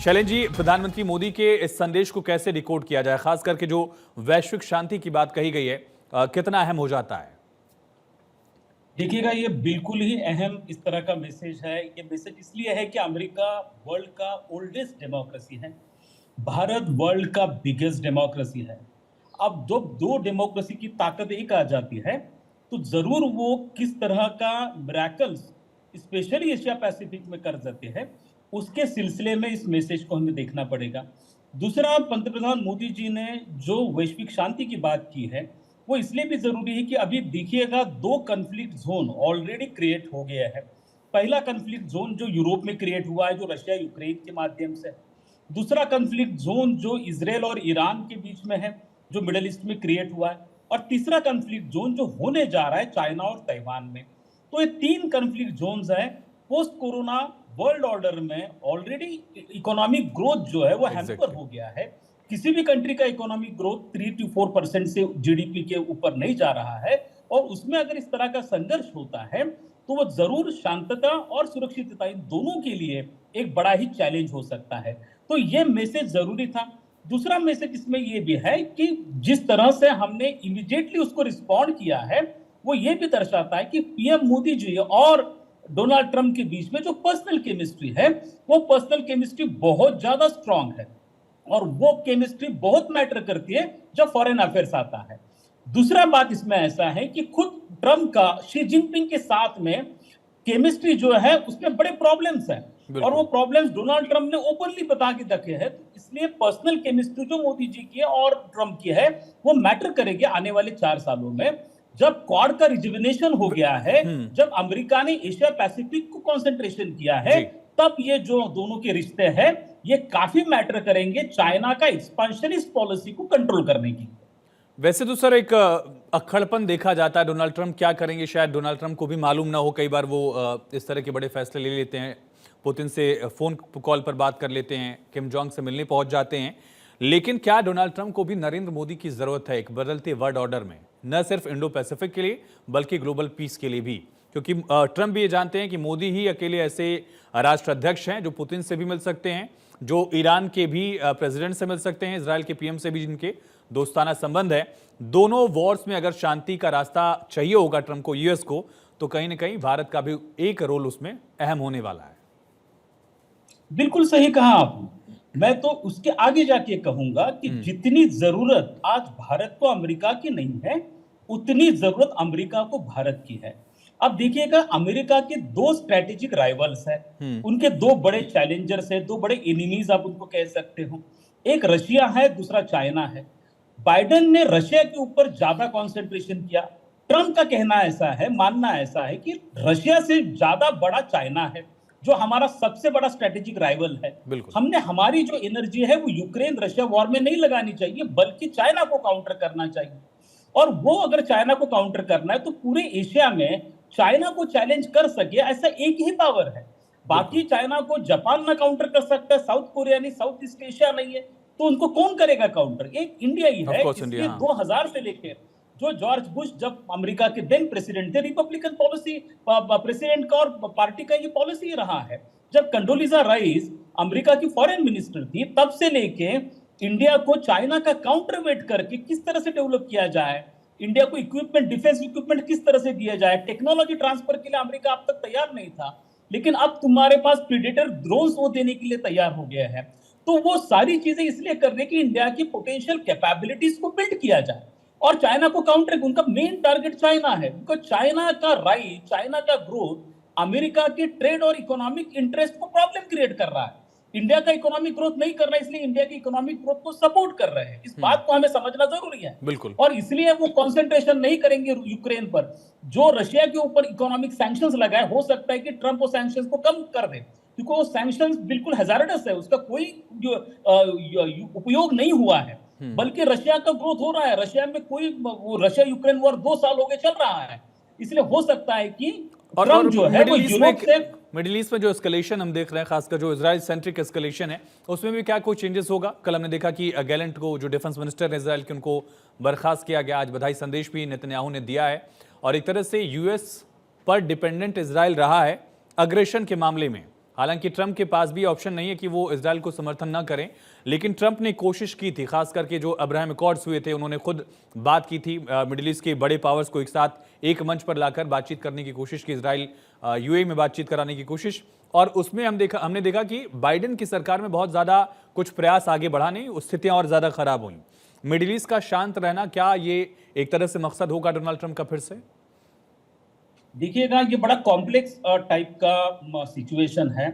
शैलेंद्र जी, प्रधानमंत्री मोदी के इस संदेश को कैसे डिकोड किया जाए, खास करके जो वैश्विक शांति की बात कही गई है, कितना अहम हो जाता है? देखिएगा, ये बिल्कुल ही अहम इस तरह का मैसेज है। ये मैसेज इसलिए है कि अमेरिका वर्ल्ड का ओल्डेस्ट डेमोक्रेसी है। भारत वर्ल्ड का बिगेस्ट डेमोक्रेसी है। अब जब दो डेमोक्रेसी की ताकत एक आ जाती है, तो ज़रूर वो किस तरह का मिरेकल्स स्पेशली एशिया पैसिफिक में कर देते हैं, उसके सिलसिले में इस मैसेज को हमें देखना पड़ेगा। दूसरा, पंतप्रधान मोदी जी ने जो वैश्विक शांति की बात की है, वो इसलिए भी ज़रूरी है कि अभी देखिएगा 2 कॉन्फ्लिक्ट ज़ोन ऑलरेडी क्रिएट हो गया है। पहला कॉन्फ्लिक्ट ज़ोन जो यूरोप में क्रिएट हुआ है, जो रशिया यूक्रेन के माध्यम से। दूसरा कॉन्फ्लिक्ट ज़ोन जो इज़राइल और ईरान के बीच में है, जो मिडल ईस्ट में क्रिएट हुआ है। और तीसरा कॉन्फ्लिक्ट ज़ोन जो होने जा रहा है चाइना और ताइवान में। तो ये 3 कॉन्फ्लिक्ट ज़ोन्स हैं। पोस्ट कोरोना वर्ल्ड ऑर्डर में ऑलरेडी इकोनॉमिक ग्रोथ जो है वो हैम्पर एग्जैक्टली। हो गया है। किसी भी कंट्री का इकोनॉमिक ग्रोथ 3 to 4% से जीडीपी के ऊपर नहीं जा रहा है। और उसमें अगर इस तरह का संघर्ष होता है, तो वो जरूर शांतता और सुरक्षितता इन दोनों के लिए एक बड़ा ही चैलेंज हो सकता है। तो ये मैसेज जरूरी था। दूसरा मैसेज इसमें ये भी है कि जिस तरह से हमने इमीडिएटली उसको रिस्पॉन्ड किया है, वो ये भी दर्शाता है कि पीएम मोदी जी और डोनाल्ड ट्रंप के बीच में जो पर्सनल केमिस्ट्री है, वो पर्सनल केमिस्ट्री बहुत ज्यादा स्ट्रांग है। और वो केमिस्ट्री बहुत मैटर करती है जब फॉरेन अफेयर्स आता है। दूसरा बात इसमें ऐसा है कि खुद ट्रंप का शी जिनपिंग के साथ में केमिस्ट्री जो है उसमें बड़े प्रॉब्लम्स हैं। और वो बिल्कुल। प्रॉब्लम्स डोनाल्ड ट्रंप ने ओपनली बता के रखे हैं। तो इसलिए पर्सनल केमिस्ट्री जो मोदी जी की है और ट्रंप की है, वो मैटर करेगी आने वाले 4 सालों में। जब क्वाड का रिजुविनेशन हो गया है, जब अमेरिका ने एशिया पैसिफिक को कंसंट्रेशन किया है, जी। तब ये जो दोनों के रिश्ते हैं, ये काफी मैटर करेंगे चाइना का एक्सपेंशनिस्ट पॉलिसी को कंट्रोल करने की। वैसे तो सर एक अक्खड़पन देखा जाता है, डोनाल्ड ट्रंप क्या करेंगे शायद डोनाल्ड ट्रंप को भी मालूम ना हो। कई बार वो इस तरह के बड़े फैसले ले लेते हैं, पुतिन से फोन कॉल पर बात कर लेते हैं, किम जोंग से मिलने पहुंच जाते हैं। लेकिन क्या डोनाल्ड ट्रंप को भी नरेंद्र मोदी की जरूरत है एक बदलते वर्ल्ड ऑर्डर में, न सिर्फ इंडो पैसिफिक के लिए बल्कि ग्लोबल पीस के लिए भी? क्योंकि ट्रंप भी ये जानते हैं कि मोदी ही अकेले ऐसे राष्ट्राध्यक्ष हैं जो पुतिन से भी मिल सकते हैं, जो ईरान के भी प्रेसिडेंट से मिल सकते हैं, इजराइल के पीएम से भी जिनके दोस्ताना संबंध है। दोनों वॉर्स में अगर शांति का रास्ता चाहिए होगा ट्रंप को, यूएस को, तो कहीं ना कहीं भारत का भी एक रोल उसमें अहम होने वाला है। बिल्कुल सही कहा आपने। मैं तो उसके आगे जाके कहूंगा कि जितनी जरूरत आज भारत को अमेरिका की नहीं है, उतनी जरूरत अमेरिका को भारत की है। अब देखिएगा, अमेरिका के 2 स्ट्रेटेजिक राइवल्स हैं। उनके 2 बड़े चैलेंजर्स हैं, 2 बड़े एनिमीज आप उनको कह सकते हो। एक रशिया है, दूसरा चाइना है। बाइडेन ने रशिया के ऊपर ज्यादा कंसंट्रेशन किया। ट्रंप का कहना ऐसा है, मानना ऐसा है कि रशिया से ज्यादा बड़ा चाइना है, जो हमारा सबसे बड़ा स्ट्रेटेजिक राइवल है। बिल्कुल। हमने हमारी जो एनर्जी है वो यूक्रेन रशिया वॉर में नहीं लगानी चाहिए, बल्कि चाइना को काउंटर करना चाहिए। और वो अगर चाइना को काउंटर करना है, तो पूरे एशिया में चाइना को चैलेंज कर सके ऐसा एक ही पावर है। बाकी चाइना को जापान ना काउंटर कर सकता है, साउथ कोरिया नहीं, साउथ ईस्ट एशिया नहीं है, तो उनको कौन करेगा काउंटर? एक इंडिया ही ऑफ है। कोर्स इंडिया, इसलिए हाँ। 2000 से लेकर जो जॉर्ज बुश जब अमेरिका के देन प्रेसिडेंट थे, रिपब्लिकन पॉलिसी प्रेसिडेंट का और पार्टी का ये पॉलिसी ही रहा है। जब कंडोलीजा राइस अमेरिका की फॉरेन मिनिस्टर थी, तब से लेके इंडिया को चाइना का काउंटर वेट करके किस तरह से डेवलप किया जाए, इंडिया को इक्विपमेंट, डिफेंस इक्विपमेंट किस तरह से दिया जाए, टेक्नोलॉजी ट्रांसफर के लिए अमेरिका अब तक तैयार नहीं था, लेकिन अब तुम्हारे पास प्रीडेटर ड्रोन्स वो देने के लिए तैयार हो गया है। तो वो सारी चीजें इसलिए कर रहे कि इंडिया की पोटेंशियल कैपेबिलिटीज को बिल्ड किया जाए और चाइना को काउंटर। उनका मेन टारगेट चाइना है, बिकॉज चाइना का राइट, चाइना का ग्रोथ अमेरिका के ट्रेड और इकोनॉमिक इंटरेस्ट को प्रॉब्लम क्रिएट कर रहा है। इंडिया का इकोनॉमिक ग्रोथ नहीं कर रहा है, इसलिए इंडिया की इकोनॉमिक ग्रोथ को सपोर्ट कर रहे हैं। इस बात को हमें समझना जरूरी है। बिल्कुल। और इसलिए वो कंसंट्रेशन नहीं करेंगे यूक्रेन पर। जो रशिया के ऊपर इकोनॉमिक सैंक्शंस लगाए, हो सकता है कि ट्रंप वो सैंक्शंस को कम कर दे, क्योंकि वो सैंक्शंस बिल्कुल हैजार्डस है, उसका कोई जो उपयोग नहीं हुआ है। बल्कि रशिया का ग्रोथ हो रहा है। रशिया में कोई वो रशिया यूक्रेन वॉर 2 साल हो गए चल रहा है। इसलिए हो सकता है कि और ट्रंप जो है वो यूरोप से मिडिल ईस्ट में जो एस्केलेशन हम देख रहे हैं, खासकर जो इजराइल सेंट्रिक एस्केलेशन है, उसमें भी क्या कोई चेंजेस होगा? कल हमने देखा कि गैलेंट को, जो डिफेंस मिनिस्टर है इजराइल के, उनको बर्खास्त किया गया। आज बधाई संदेश भी नेतन्याहू ने दिया है। और एक तरह से यूएस पर डिपेंडेंट इजराइल रहा है अग्रेशन के मामले में, हालांकि ट्रंप के पास भी ऑप्शन नहीं है कि वो इजराइल को समर्थन ना करें, लेकिन ट्रंप ने कोशिश की थी, खास करके जो अब्राहम अकॉर्ड्स हुए थे, उन्होंने खुद बात की थी, मिडिल ईस्ट के बड़े पावर्स को एक साथ एक मंच पर लाकर बातचीत करने की कोशिश की, इजराइल यूएई में बातचीत कराने की कोशिश, और उसमें हमने देखा कि बाइडेन की सरकार में बहुत ज्यादा कुछ प्रयास आगे बढ़ा नहीं, स्थितियां और ज्यादा खराब हुई। मिडिल ईस्ट का शांत रहना, क्या ये एक तरह से मकसद होगा डोनाल्ड ट्रंप का फिर से? देखिएगा, ये बड़ा कॉम्प्लेक्स टाइप का सिचुएशन है।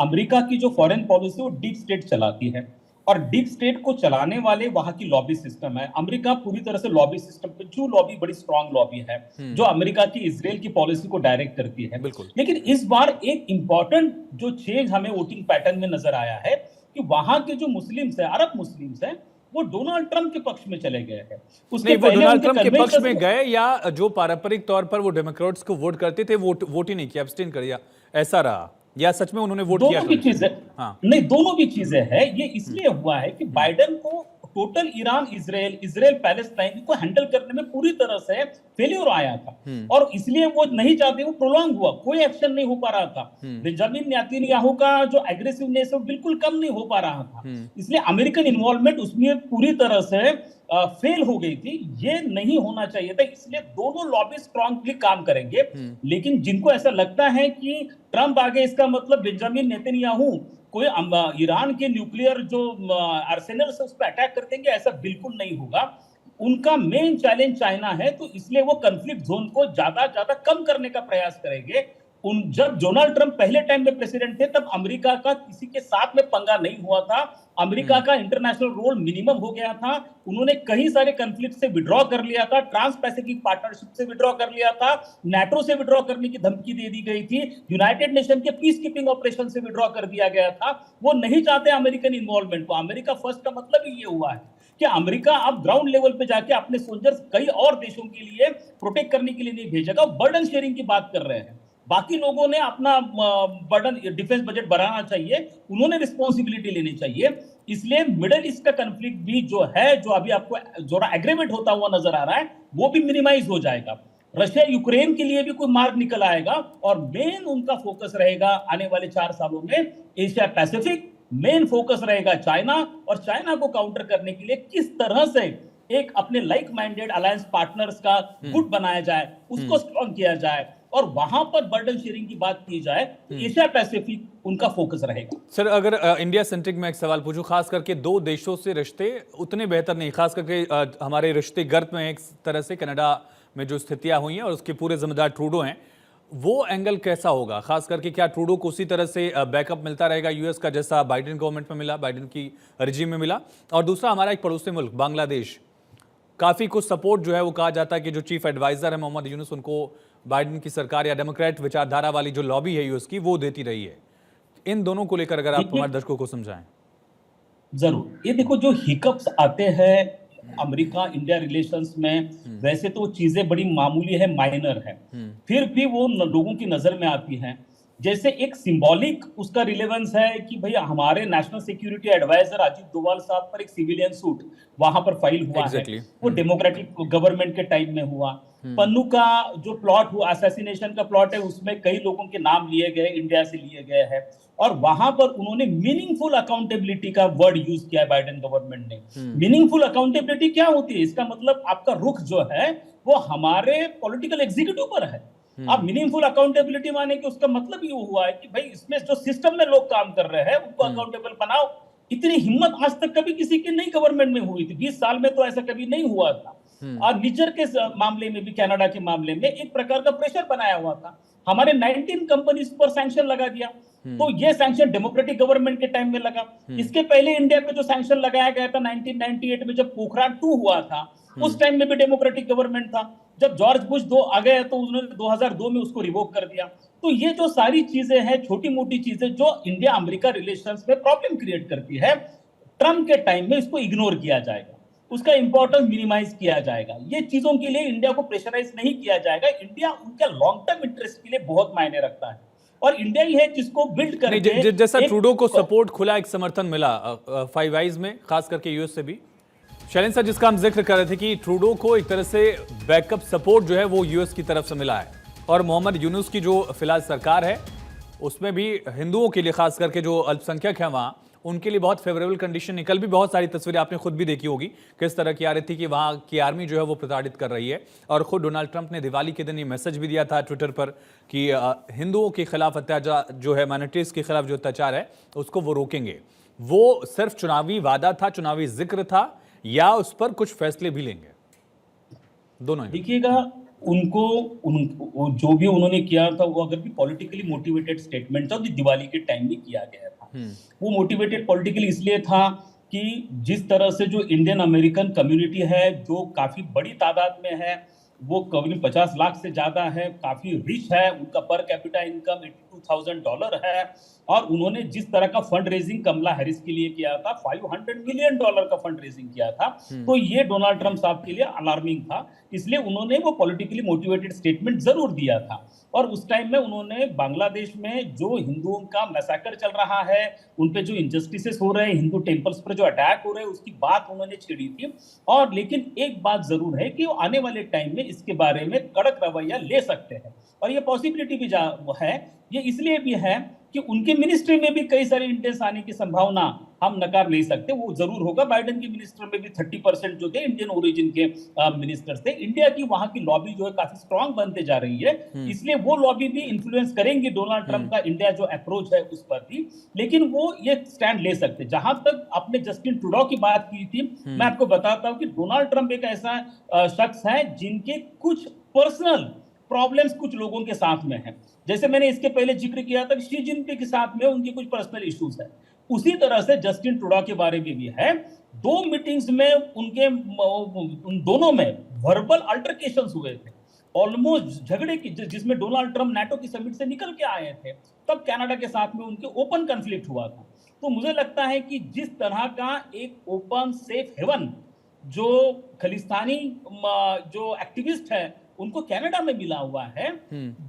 अमेरिका की जो फॉरेन पॉलिसी वो डीप स्टेट चलाती है, और डीप स्टेट को चलाने वाले वहां की लॉबी सिस्टम है। अमेरिका पूरी तरह से लॉबी सिस्टम पे, जो लॉबी बड़ी स्ट्रांग लॉबी है जो अमेरिका की इजराइल की पॉलिसी को डायरेक्ट करती है। लेकिन इस बार एक इंपॉर्टेंट जो चेंज हमें वोटिंग पैटर्न में नजर आया है कि वहां के जो मुस्लिम्स है, अरब मुस्लिम्स है, वो डोनाल्ड ट्रंप के पक्ष में चले गए हैं। उसके वो डोनाल्ड ट्रंप के पक्ष में गए, या जो पारंपरिक तौर पर वो डेमोक्रेट्स को वोट करते थे वोट ही नहीं किया, एब्सटेन कर दिया, ऐसा रहा, या सच में उन्होंने वोट किया? दोनों भी चीजें, हाँ, नहीं, दोनों भी चीजें हैं। ये इसलिए हुआ है कि बाइडेन को टोटल ईरान इजराइल पैलेस्टाइन को हैंडल करने में पूरी तरह से फेलियर आया था, और इसलिए वो नहीं चाहते, वो प्रोलॉन्ग हुआ, कोई एक्शन नहीं हो पा रहा था। बेंजामिन नेतन्याहू का जो एग्रेसिवनेस है बिल्कुल कम नहीं हो पा रहा था, इसलिए अमेरिकन इन्वॉल्वमेंट उसमें पूरी तरह से फेल हो गई थी। ये नहीं होना चाहिए था, इसलिए दोनों लॉबी स्ट्रांगली काम करेंगे। लेकिन जिनको ऐसा लगता है कि ट्रंप आगे इसका मतलब बेंजामिन नेतन्याहू कोई ईरान के न्यूक्लियर जो आर्सेनल से उस पर अटैक कर देंगे, ऐसा बिल्कुल नहीं होगा। उनका मेन चैलेंज चाइना है, तो इसलिए वो कंफ्लिक्ट जोन को ज्यादा कम करने का प्रयास करेंगे। जब डोनाल्ड ट्रंप पहले टाइम में प्रेसिडेंट थे, तब अमेरिका का किसी के साथ में पंगा नहीं हुआ था। अमेरिका का इंटरनेशनल रोल मिनिमम हो गया था। उन्होंने कई सारे कंफ्लिक्ट से विड्रॉ कर लिया था, ट्रांस पैसिफिक पार्टनरशिप से विड्रॉ कर लिया था, नाटो से विड्रॉ करने की धमकी दे दी गई थी, यूनाइटेड नेशन के पीस कीपिंग ऑपरेशन से विड्रॉ कर दिया गया था। वो नहीं चाहते अमेरिकन इन्वॉल्वमेंट को। अमेरिका फर्स्ट का मतलब ही ये हुआ है कि अमेरिका अब ग्राउंड लेवल पे जाके अपने सोल्जर्स कई और देशों के लिए प्रोटेक्ट करने के लिए नहीं भेजेगा। बर्डन शेयरिंग की बात कर रहे हैं, बाकी लोगों ने अपना बर्डन डिफेंस बजट बढ़ाना चाहिए, उन्होंने रिस्पॉन्सिबिलिटी लेनी चाहिए। इसलिए मिडिल ईस्ट का कंफ्लिक्ट भी जो है, जो अभी आपको थोड़ा एग्रेवेट होता हुआ नजर आ रहा है, वो भी मिनिमाइज हो जाएगा। रशिया यूक्रेन के लिए भी कोई मार्ग निकल आएगा, और मेन उनका फोकस रहेगा आने वाले 4 सालों में एशिया पैसिफिक। मेन फोकस रहेगा चाइना, और चाइना को काउंटर करने के लिए किस तरह से एक अपने लाइक माइंडेड अलायंस पार्टनर्स का गुट बनाया जाए, उसको स्ट्रॉन्ग किया जाए, और वहां पर बर्डन शेयरिंग की बात की जाए, तो एशिया पैसिफिक उनका फोकस रहेगा। सर, अगर इंडिया सेंट्रिक में एक सवाल पूछूं, खास करके 2 देशों से रिश्ते उतने बेहतर नहीं, खास करके हमारे रिश्ते गर्त में एक तरह से कनाडा में जो स्थितियां हुई हैं और उसके पूरे जिम्मेदार ट्रूडो हैं, वो एंगल कैसा होगा? खास करके क्या ट्रूडो को उसी तरह से बैकअप मिलता रहेगा यूएस का, जैसा बाइडेन गवर्नमेंट में मिला, बाइडेन की रिजीम में मिला? और दूसरा, हमारा एक पड़ोसी मुल्क बांग्लादेश, काफी कुछ सपोर्ट जो है वो कहा जाता है कि जो चीफ एडवाइजर है मोहम्मद यूनुस, उनको बाइडेन की सरकार या डेमोक्रेट विचारधारा वाली जो लॉबी है यूएस की, वो देती रही है। इन दोनों को लेकर अगर आप हमारे दर्शकों को समझाएं। जरूर। ये देखो, जो हिकअप्स आते हैं अमेरिका इंडिया रिलेशंस में, वैसे तो चीजें बड़ी मामूली है, माइनर है, फिर भी वो लोगों की नजर में आती हैं। जैसे एक सिंबॉलिक उसका रिलेवेंस है कि भैया हमारे national security adviser Ajit Doval sahab पर एक सिविलियन सूट वहां पर फाइल हुआ है, वो डेमोक्रेटिक गवर्नमेंट के टाइम में हुआ। पन्नू का जो प्लॉट हुआ, असैसिनेशन का प्लॉट है, उसमें कई लोगों के नाम लिए गए, इंडिया से लिए गए हैं, और वहां पर उन्होंने मीनिंगफुल अकाउंटेबिलिटी का वर्ड यूज किया है बाइडेन गवर्नमेंट ने। मीनिंगफुल अकाउंटेबिलिटी क्या होती है? इसका मतलब आपका रुख जो है वो हमारे पॉलिटिकल एग्जीक्यूटिव पर है। अब मीनिंगफुल अकाउंटेबिलिटी माने कि उसका मतलब ये हुआ है कि भाई इसमें जो सिस्टम में लोग काम कर रहे हैं उनको अकाउंटेबल बनाओ। इतनी हिम्मत आज तक कभी किसी की नहीं गवर्नमेंट में हुई थी, 20 साल में तो ऐसा कभी नहीं हुआ था। और नीचर के मामले में भी, कनाडा के मामले में एक प्रकार का प्रेशर बनाया हुआ था। हमारे 19 कंपनीज पर सैंक्शन लगा दिया, तो ये सैंक्शन डेमोक्रेटिक गवर्नमेंट के टाइम में लगा। इसके पहले इंडिया पे जो सैंक्शन लगाया गया था 1998 में, जब पोखरान 2 हुआ था, उस टाइम में भी डेमोक्रेटिक गवर्नमेंट था। जब जॉर्ज बुश 2 आ गए तो उन्होंने 2002 में उसको रिवोक कर दिया। तो ये जो सारी चीजें हैं, छोटी मोटी चीजें जो इंडिया अमेरिका रिलेशंस में प्रॉब्लम क्रिएट करती है, ट्रम्प के टाइम में इसको इग्नोर किया जाएगा, उसका इंपॉर्टेंस मिनिमाइज किया जाएगा। ये चीजों के लिए इंडिया को प्रेशराइज नहीं किया जाएगा। इंडिया उनका लॉन्ग टर्म इंटरेस्ट के लिए बहुत मायने रखता है, और इंडिया ही है जिसको बिल्ड करके, जैसा ट्रूडो को सपोर्ट, खुला एक समर्थन मिला फाइव आइज में, खास करके यूएस से भी। शैलेंद्र सर, जिसका हम जिक्र कर रहे थे कि ट्रूडो को एक तरह से बैकअप सपोर्ट जो है वो यूएस की तरफ से मिला है, और मोहम्मद यूनुस की जो फिलहाल सरकार है उसमें भी हिंदुओं के लिए, खास करके जो अल्पसंख्यक हैं वहाँ, उनके लिए बहुत फेवरेबल कंडीशन निकल भी, बहुत सारी तस्वीरें आपने खुद भी देखी होगी किस तरह की आ रही थी कि वहाँ की आर्मी जो है वो प्रताड़ित कर रही है। और खुद डोनाल्ड ट्रंप ने दिवाली के दिन ये मैसेज भी दिया था ट्विटर पर कि हिंदुओं के खिलाफ अत्याचार जो है, माइनॉरिटीज़ के खिलाफ जो अत्याचार है उसको वो रोकेंगे। वो सिर्फ चुनावी वादा था, चुनावी जिक्र था, या उस पर कुछ फैसले भी लेंगे? दोनों ही। देखिएगा, उनको वो जो भी उन्होंने किया था वो अगर भी पॉलिटिकली मोटिवेटेड स्टेटमेंट था, तो दिवाली के टाइम में किया गया था। वो मोटिवेटेड पॉलिटिकली इसलिए था कि जिस तरह से जो इंडियन अमेरिकन कम्युनिटी है, जो काफी बड़ी तादाद में है, वो करीब 50 लाख से ज्यादा है, काफी रिच है, उनका पर कैपिटा इनकम $82,000 है। और उन्होंने जिस तरह का फंड रेजिंग कमला हैरिस के लिए किया था, $500 मिलियन का फंड रेजिंग किया था, तो ये डोनाल्ड ट्रंप साहब के लिए अलार्मिंग था। इसलिए उन्होंने वो पॉलिटिकली मोटिवेटेड स्टेटमेंट जरूर दिया था। और उस टाइम में उन्होंने बांग्लादेश में जो हिंदुओं का मैसाकर चल रहा है, उन पे जो इनजस्टिसेस हो रहे हैं, हिंदू टेम्पल्स पर जो अटैक हो रहे हैं, उसकी बात उन्होंने छेड़ी थी। और लेकिन एक बात जरूर है कि वो आने वाले टाइम में इसके बारे में कड़क रवैया ले सकते हैं, और ये पॉसिबिलिटी भी है। ये इसलिए भी है कि उनके मिनिस्ट्री में भी कई सारे इंडियंस आने की संभावना हम नकार नहीं सकते, वो जरूर होगा। बाइडेन की मिनिस्टर में भी 30% जो थे इंडियन ओरिजिन के मिनिस्टर्स थे। इंडिया की वहां की लॉबी जो है काफी स्ट्रांग बनते जा रही है, इसलिए वो लॉबी भी इन्फ्लुएंस करेंगी डोनाल्ड ट्रंप का इंडिया जो अप्रोच है उस पर भी। लेकिन वो ये स्टैंड ले सकते। जहां तक आपने जस्टिन ट्रूडो की बात की थी, मैं आपको बताता हूं कि डोनाल्ड ट्रंप एक ऐसा शख्स है जिनके कुछ पर्सनल प्रॉब्लम्स कुछ लोगों के साथ में है। जैसे मैंने इसके पहले जिक्र किया था कि शी जिनपिंग के साथ में उनके कुछ पर्सनल इश्यूज है, उसी तरह से जस्टिन ट्रूडो के बारे में भी है। 2 मीटिंग्स में उनके उन दोनों में वर्बल अल्टरकेशंस हुए थे, ऑलमोस्ट झगड़े की, जिसमें डोनाल्ड ट्रंप नाटो की समिट से निकल के आए थे, तब कनाडा के साथ में उनके ओपन कॉन्फ्लिक्ट हुआ था। तो मुझे लगता है कि जिस तरह का एक ओपन सेफ हेवन जो खालिस्तानी जो एक्टिविस्ट है उनको कनाडा में मिला हुआ है,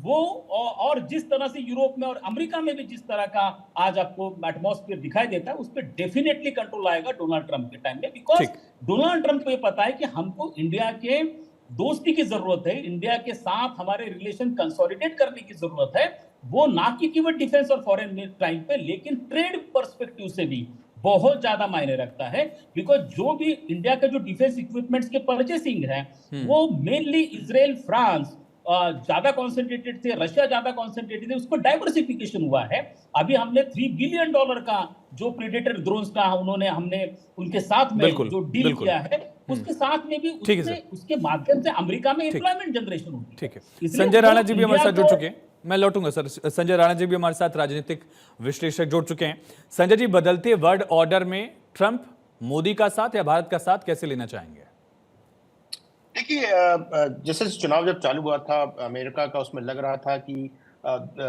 वो और जिस तरह से यूरोप में और अमेरिका में भी जिस तरह का आज आपको एटमॉस्फेयर दिखाई देता है, उस पर डेफिनेटली कंट्रोल आएगा डोनाल्ड ट्रंप के टाइम में। बिकॉज डोनाल्ड ट्रंप को ये पता है कि हमको इंडिया के दोस्ती की जरूरत है, इंडिया के साथ हमारे रिलेशन कंसोलिडेट करने की जरूरत है। वो ना कि केवल डिफेंस और फॉरेन टाइम पे, लेकिन ट्रेड पर्सपेक्टिव से भी बहुत ज्यादा मायने रखता है। बिकॉज जो भी इंडिया का जो डिफेंस इक्विपमेंट्स के परचेसिंग है, वो मेनली इजराइल, फ्रांस ज्यादा कॉन्सेंट्रेटेड थे, रशिया ज्यादा कॉन्सेंट्रेटेड थे, उसको डाइवर्सिफिकेशन हुआ है। अभी हमने $3 बिलियन का जो प्रेडेटर ड्रोन्स का हमने उनके साथ में जो डील किया है, उसके साथ में भी उसके माध्यम से अमेरिका में एम्प्लॉयमेंट जनरेशन होगी। ठीक है, संजय राणा जी भी हमारे साथ जुड़ चुके हैं, मैं लौटूंगा सर। संजय राणा जी भी हमारे साथ राजनीतिक विश्लेषक जुड़ चुके हैं। संजय जी, बदलते वर्ल्ड ऑर्डर में ट्रंप मोदी का साथ या भारत का साथ कैसे लेना चाहेंगे? देखिए, जैसे चुनाव जब चालू हुआ था अमेरिका का, उसमें लग रहा था कि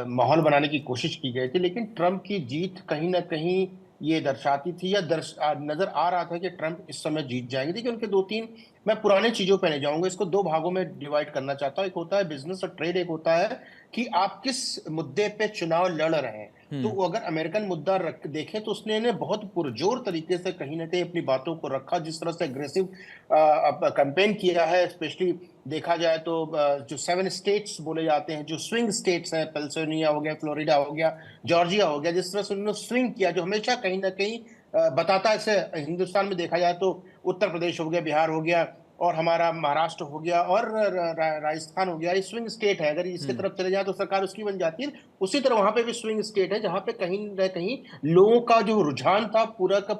माहौल बनाने की कोशिश की गई थी, लेकिन ट्रंप की जीत कहीं ना कहीं ये दर्शाती थी, या नजर आ रहा था कि ट्रंप इस समय जीत जाएंगे। देखिए, उनके 2-3, मैं पुराने चीजों पे नहीं जाऊंगा, इसको 2 भागों में डिवाइड करना चाहता हूँ। एक होता है बिजनेस और ट्रेड, एक होता है कि आप किस मुद्दे पे चुनाव लड़ रहे हैं। तो अगर अमेरिकन मुद्दा देखें तो उसने इन्हें बहुत पुरजोर तरीके से कहीं ना कहीं अपनी बातों को रखा। जिस तरह से एग्रेसिव कैंपेन किया है, स्पेशली देखा जाए तो जो 7 स्टेट्स बोले जाते हैं, जो स्विंग स्टेट्स हैं, पेंसिल्वेनिया हो गया, फ्लोरिडा हो गया, जॉर्जिया हो गया, जिस तरह से उन्होंने स्विंग किया, जो हमेशा कहीं ना कहीं बताता है। ऐसे हिंदुस्तान में देखा जाए तो उत्तर प्रदेश हो गया, बिहार हो गया, और हमारा महाराष्ट्र हो गया, और राजस्थान हो गया। ये स्विंग स्टेट है, अगर इसकी तरफ चले जाए तो सरकार उसकी बन जाती है। उसी तरह वहां पे भी स्विंग स्टेट है, जहां पे कहीं ना कहीं लोगों का जो रुझान था, पूरा का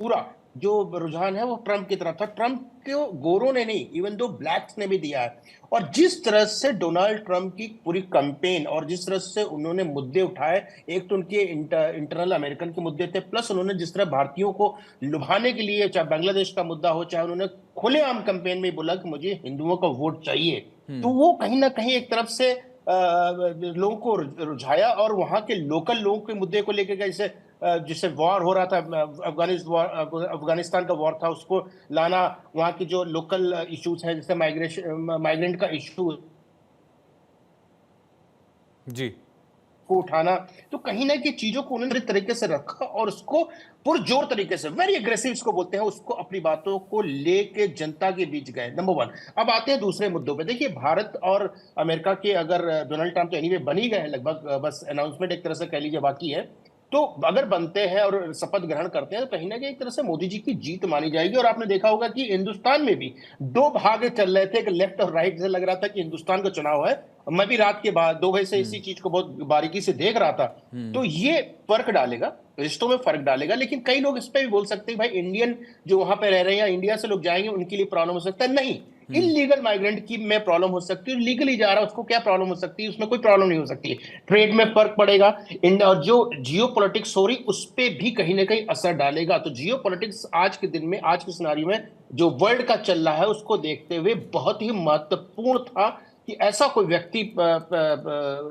पूरा जो रुझान है वो ट्रंप की तरफ था। ट्रंप को गोरों ने नहीं, इवन दो ब्लैक्स ने भी दिया है। और जिस तरह से डोनाल्ड ट्रंप की पूरी कैंपेन और जिस तरह से उन्होंने मुद्दे उठाए, एक तो उनके इंटरनल अमेरिकन के मुद्दे थे, प्लस उन्होंने जिस तरह भारतीयों को लुभाने के लिए, चाहे बांग्लादेश का मुद्दा हो, चाहे उन्होंने खुलेआम कैंपेन में बोला कि मुझे हिंदुओं का वोट चाहिए, तो वो कहीं ना कहीं एक तरफ से लोगों को रुझाया। और वहां के लोकल लोगों के मुद्दे को लेकर, जैसे जिससे वॉर हो रहा था, अफगानिस्तान का वॉर था, उसको लाना, वहां की जो लोकल इश्यूज हैं, जैसे माइग्रेंट का इशू। जी, को उठाना, तो कहीं ना कहीं चीजों को उन्होंने तरीके से रखा और उसको पुरजोर तरीके से, वेरी एग्रेसिव इसको बोलते हैं, उसको अपनी बातों को लेके जनता के बीच गए। Number one. अब आते हैं दूसरे मुद्दों पे। देखिए, भारत और अमेरिका के, अगर डोनाल्ड ट्रंप तो एनीवे बन ही गए हैं लगभग, बस अनाउंसमेंट एक तरह से कह लीजिए बाकी है, तो अगर बनते हैं और शपथ ग्रहण करते हैं तो कहीं ना कहीं एक तरह से मोदी जी की जीत मानी जाएगी। और आपने देखा होगा कि हिंदुस्तान में भी दो भाग चल रहे थे, एक लेफ्ट और राइट से, लग रहा था कि हिंदुस्तान का चुनाव है। मैं भी रात के बाद 2 बजे से इसी चीज को बहुत बारीकी से देख रहा था। तो ये फर्क डालेगा, रिश्तों में फर्क डालेगा। लेकिन कई लोग इस पे भी बोल सकते हैं भाई, इंडियन जो वहां पे रह रहे हैं या इंडिया से लोग जाएंगे उनके लिए प्रॉब्लम हो सकता है। नहीं, इलीगल माइग्रेंट की में प्रॉब्लम हो सकती है, लीगली जा रहा है उसको क्या प्रॉब्लम हो सकती है, उसमें कोई प्रॉब्लम नहीं हो सकती है। ट्रेड में फर्क पड़ेगा, और जो जियो पॉलिटिक्स हो रही उस पे भी कहीं ना कहीं असर डालेगा। तो जियो पॉलिटिक्स आज के दिन में, आज के सिनारियो में जो वर्ल्ड का चल रहा है उसको देखते हुए बहुत ही महत्वपूर्ण था कि ऐसा कोई व्यक्ति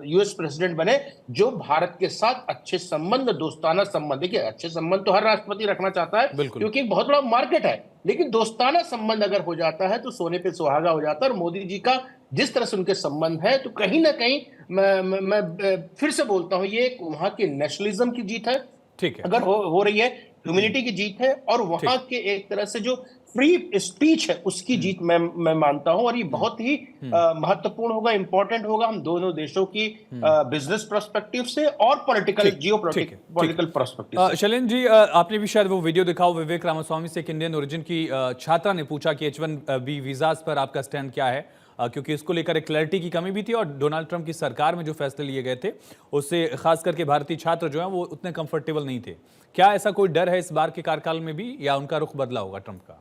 यूएस प्रेसिडेंट बने जो भारत के साथ अच्छे संबंध, दोस्ताना संबंध, देखिए अच्छे संबंध तो हर राष्ट्रपति रखना चाहता है क्योंकि एक बहुत बड़ा मार्केट है, लेकिन दोस्ताना संबंध अगर हो जाता है तो सोने पे सुहागा हो जाता है। और मोदी जी का जिस तरह से उनके संबंध है, तो कहीं ना कहीं मैं फिर से बोलता हूं, ये वहां के नेशनलिज्म की जीत है, ठीक है, अगर हो रही है, ह्यूमैनिटी की जीत है, और वहां के एक तरह से जो फ्री स्पीच है उसकी जीत मैं मानता हूं। और ये बहुत ही महत्वपूर्ण होगा, इंपॉर्टेंट होगा हम दोनों देशों की बिजनेस पर्सपेक्टिव से और पॉलिटिकल, जियोपॉलिटिकल पर्सपेक्टिव से। शैलेंद्र जी, आपने भी शायद वो वीडियो दिखा हो विवेक रामास्वामी से, एक इंडियन ओरिजिन की छात्रा ने पूछा कि H1B वीजास पर आपका स्टैंड क्या है, क्योंकि इसको लेकर एक क्लैरिटी की कमी भी थी और डोनाल्ड ट्रंप की सरकार में जो फैसले लिए गए थे उससे खास करके भारतीय छात्र जो हैं वो उतने कंफर्टेबल नहीं थे। क्या ऐसा कोई डर है इस बार के कार्यकाल में भी, या उनका रुख बदला होगा ट्रंप का?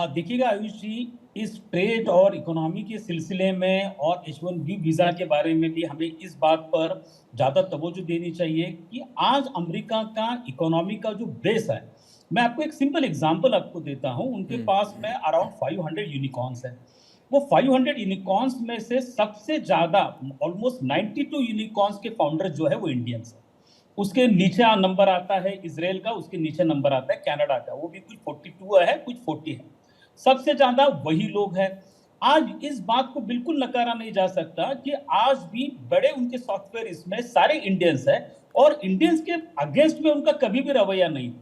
देखिएगा आयुष जी, इस ट्रेड और इकोनॉमी के सिलसिले में और H1B वीजा के बारे में भी हमें इस बात पर ज्यादा तवज्जो देनी चाहिए कि आज अमेरिका का इकोनॉमी का जो बेस है, मैं आपको एक सिंपल एग्जांपल आपको देता हूं। उनके पास में अराउंड 500 यूनिकॉर्न्स है। वो 500 यूनिकॉर्न्स में से सबसे ज्यादा ऑलमोस्ट 92 यूनिकॉर्न्स के फाउंडर जो है वो इंडियंस है। उसके नीचे नंबर आता है इजराइल का, उसके नीचे नंबर आता है कनाडा का, वो भी कुछ 42 है, कुछ 40 है। सबसे ज्यादा वही लोग हैं। आज इस बात को बिल्कुल नकारा नहीं जा सकता कि आज भी बड़े उनके सॉफ्टवेयर इसमें सारे इंडियंस हैं और इंडियंस के अगेंस्ट में उनका कभी भी रवैया नहीं।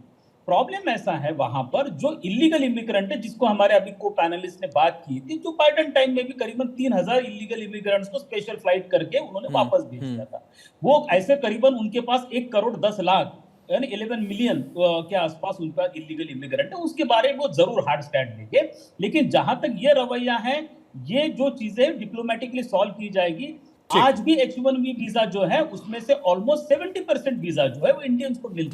प्रॉब्लम ऐसा है वहां पर जो इलीगल इमिग्रेंट है, जिसको हमारे अभी को पैनलिस्ट ने बात की थी, जो बाइडेन टाइम में भी करीबन 3000 इलीगल इमिग्रेंट्स को स्पेशल फ्लाइट करके उन्होंने वापस भेज दिया था। वो ऐसे करीबन उनके पास 1,10,00,000 यानी 11 मिलियन के आसपास उनका इलीगल इमिग्रेंट है। उसके बारे में वो जरूर हार्ड स्टैंड लेंगे, लेकिन जहां तक ये रवैया है, ये जो चीजें डिप्लोमेटिकली सॉल्व की जाएगी। आज भी H1B वीजा जो है उसमें से ऑलमोस्ट 70% वीजा जो है वो इंडियंस को मिलता है।